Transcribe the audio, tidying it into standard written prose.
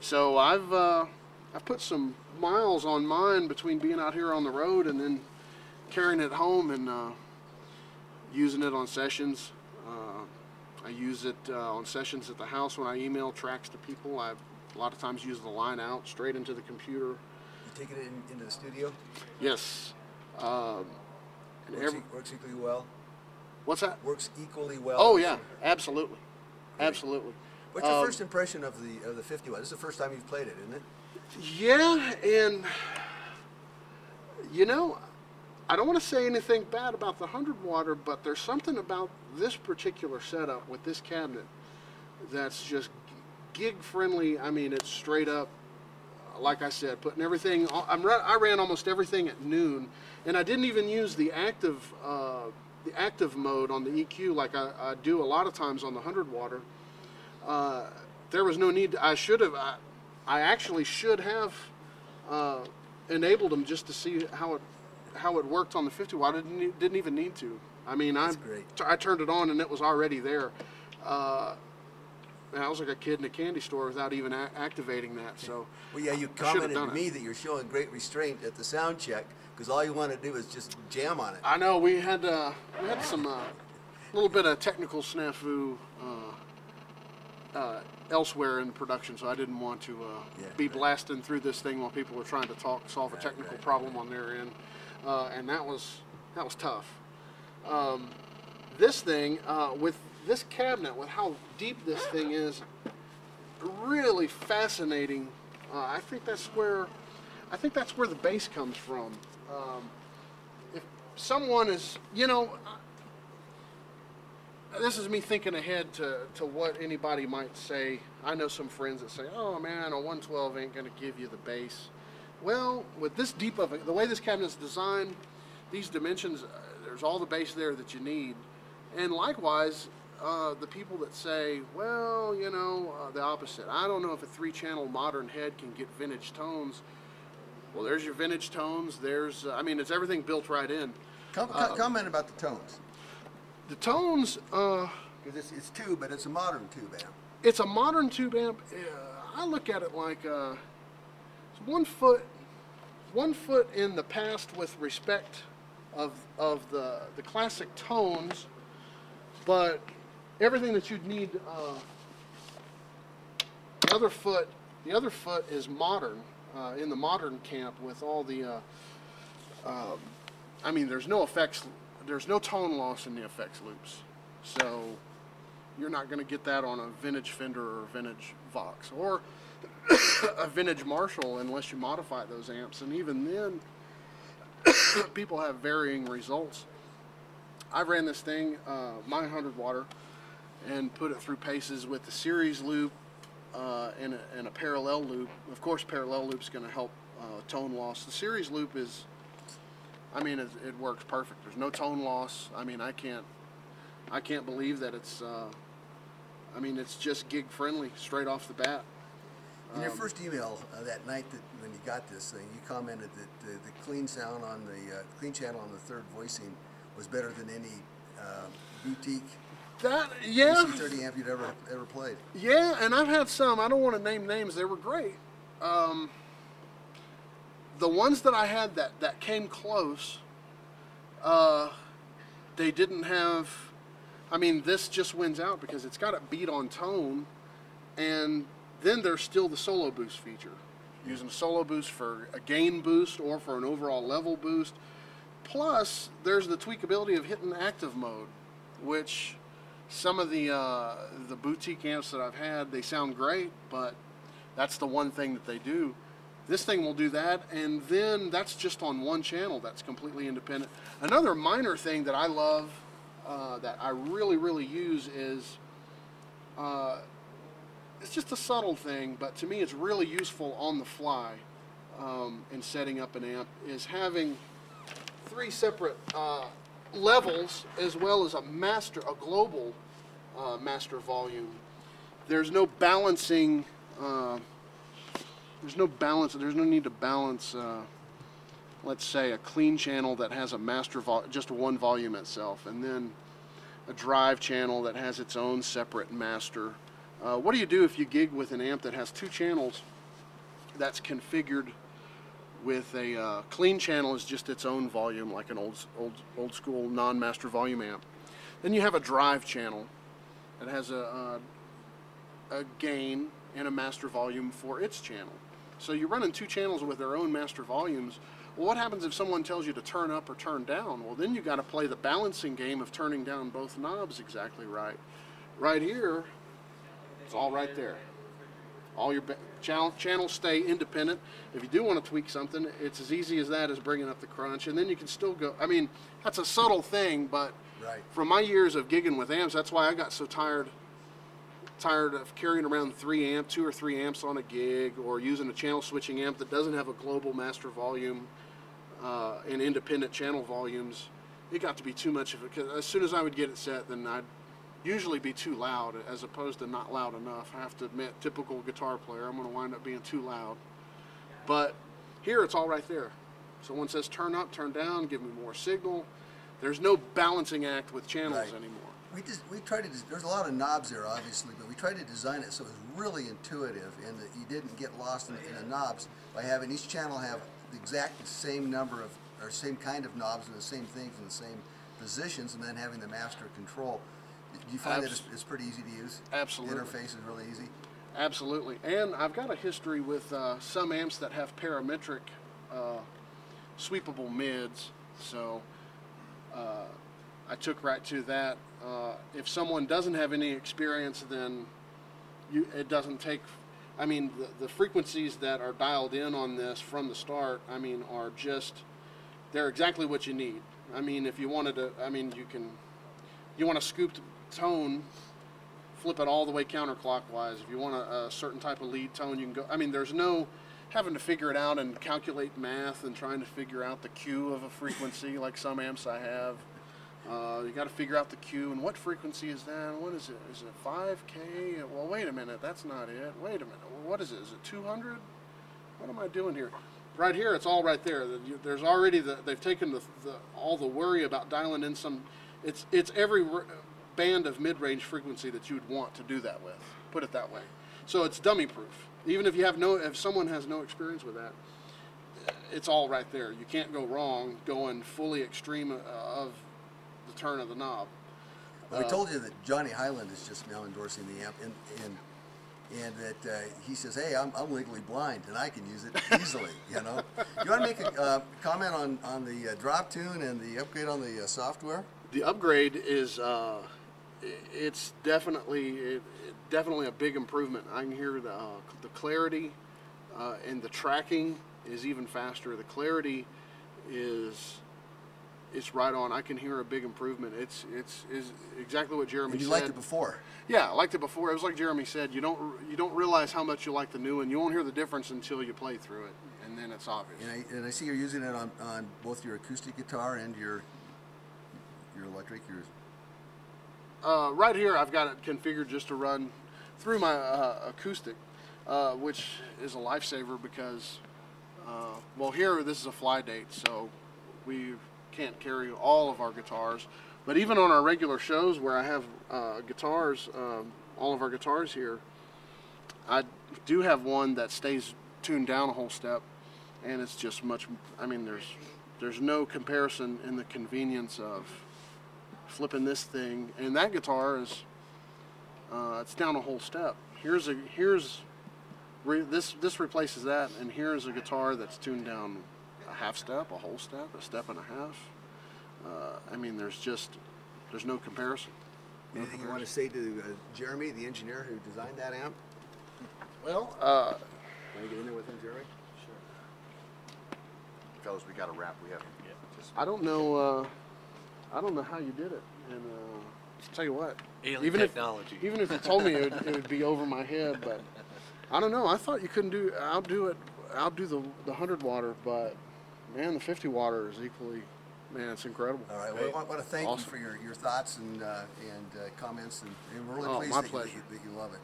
So I've put some miles on mine between being out here on the road and then carrying it home and using it on sessions. I use it on sessions at the house when I email tracks to people. I a lot of times use the line out straight into the computer. You take it into the studio? Yes. Works equally well? What's that? Works equally well? Oh yeah, absolutely. Great. Absolutely. What's your first impression of the 50 watt? This is the first time you've played it, isn't it? Yeah, and you know, I don't want to say anything bad about the 100 watter, but there's something about this particular setup with this cabinet that's just gig friendly. I mean, it's straight up, like I said, putting everything. I ran almost everything at noon, and I didn't even use the active mode on the EQ like I do a lot of times on the 100 watter. There was no need. I actually should have enabled them just to see how it worked on the 50 watt. I didn't even need to. I mean, I turned it on and it was already there. I was like a kid in a candy store without even activating that. So, well, yeah, you commented to me that you're showing great restraint at the sound check because all you want to do is just jam on it. I know we had some little bit of technical snafu elsewhere in production, so I didn't want to be blasting through this thing while people were trying to solve a technical problem on their end, and that was tough. This thing with this cabinet, with how deep this thing is, really fascinating. I think that's where the bass comes from. If someone is, you know, this is me thinking ahead to what anybody might say. I know some friends that say, "Oh man, a 112 ain't going to give you the bass." Well, with this deep of it, the way this cabinet is designed, these dimensions, there's all the bass there that you need. And likewise, the people that say, well, you know, the opposite. I don't know if a 3-channel modern head can get vintage tones. Well, there's your vintage tones. There's, I mean, it's everything built right in. Comment about the tones. The tones, because it's tube, but it's a modern tube amp. It's a modern tube amp. I look at it like it's 1 foot in the past with respect of the classic tones, but everything that you'd need. The other foot is modern, in the modern camp with all the. I mean, there's no effects. There's no tone loss in the effects loops, so you're not going to get that on a vintage Fender or vintage Vox or a vintage Marshall unless you modify those amps, and even then, people have varying results. I ran this thing, my 100 watter, and put it through paces with the series loop and a parallel loop. Of course, parallel loop's going to help tone loss. The series loop is, I mean, it works perfect. There's no tone loss. I mean, I can't believe that it's. I mean, it's just gig friendly straight off the bat. In your first email that night when you got this thing, you commented that the clean sound on the clean channel on the third voicing was better than any boutique AC30 amp you'd ever played. Yeah, and I've had some. I don't want to name names. They were great. The ones that I had that came close, they didn't have. I mean, this just wins out because it's got a beat on tone, and then there's still the solo boost feature. Using a solo boost for a gain boost or for an overall level boost. Plus, there's the tweakability of hitting active mode, which some of the boutique amps that I've had, they sound great, but that's the one thing that they do. This thing will do that, and then that's just on one channel. That's completely independent. Another minor thing that I love, that I really use is, it's just a subtle thing, but to me it's really useful on the fly in setting up an amp, is having 3 separate levels as well as a global master volume. There's no balancing. There's no need to balance. Let's say a clean channel that has a master just one volume itself, and then a drive channel that has its own separate master. What do you do if you gig with an amp that has 2 channels that's configured with a clean channel is just its own volume, like an old school non-master volume amp? Then you have a drive channel that has a gain and a master volume for its channel. So you're running 2 channels with their own master volumes. Well, what happens if someone tells you to turn up or turn down? Well, then you got to play the balancing game of turning down both knobs exactly right. Right here, it's all right there. All your channels stay independent. If you do want to tweak something, it's as easy as that, as bringing up the crunch, and then you can still go. I mean, that's a subtle thing, but from my years of gigging with amps, that's why I got so tired of carrying around 2 or 3 amps on a gig, or using a channel switching amp that doesn't have a global master volume and independent channel volumes. It got to be too much of it, because as soon as I would get it set, then I'd usually be too loud as opposed to not loud enough. I have to admit, typical guitar player, I'm going to wind up being too loud. But here it's all right there. Someone says turn up, turn down, give me more signal. There's no balancing act with channels anymore. We tried to, there's a lot of knobs there obviously, but we tried to design it so it was really intuitive and that you didn't get lost in the knobs by having each channel have the exact same number of, or same kind of knobs and the same things in the same positions, and then having the master control. Do you find that it's pretty easy to use? Absolutely. The interface is really easy? Absolutely. And I've got a history with some amps that have parametric sweepable mids, so I took right to that. If someone doesn't have any experience, then it doesn't take, I mean, the frequencies that are dialed in on this from the start, I mean, are just, they're exactly what you need. I mean, if you wanted to, I mean, you want a scooped tone, flip it all the way counterclockwise. If you want a certain type of lead tone, you can go, I mean, there's no having to figure it out and calculate math and trying to figure out the Q of a frequency like some amps I have. You got to figure out the Q and what frequency is that? What is it? Is it 5K? Well, wait a minute, that's not it. Wait a minute, what is it? Is it 200? What am I doing here? Right here, it's all right there. There's already they've taken all the worry about dialing in some. It's every band of mid-range frequency that you would want to do that with. Put it that way. So it's dummy-proof. Even if you have if someone has no experience with that, it's all right there. You can't go wrong going fully extreme of the turn of the knob. Well, we told you that Johnny Highland is just now endorsing the amp, and that he says, "Hey, I'm legally blind and I can use it easily." You know. You want to make a comment on the drop tune and the upgrade on the software? The upgrade is it's definitely a big improvement. I can hear the clarity and the tracking is even faster. The clarity is right on. I can hear a big improvement. It's exactly what Jeremy said. You liked it before? Yeah, I liked it before. It was like Jeremy said. You don't realize how much you like the new one. You won't hear the difference until you play through it, and then it's obvious. And I see you're using it on both your acoustic guitar and your electric. Right here, I've got it configured just to run through my acoustic, which is a lifesaver because, well, here this is a fly date, so we can't carry all of our guitars. But even on our regular shows where I have guitars, all of our guitars here, I do have one that stays tuned down a whole step, and it's just much. I mean, there's no comparison in the convenience of flipping this thing, and that guitar is it's down a whole step. This replaces that, and here's a guitar that's tuned down a half step, a whole step, a step and a half. I mean, there's no comparison. Anything you want to say to Jeremy, the engineer who designed that amp? Well, want to get in there with him, Jeremy? Sure. Fellas, we got a wrap. We have. I don't know how you did it, and I'll tell you what. Alien technology. Even if you told me it would be over my head, but I don't know. I thought you couldn't outdo the 100 water, but man, the 50 water is equally. Man, it's incredible. All right. Well, I want to thank you for your thoughts and comments, and we're really pleased that you love it.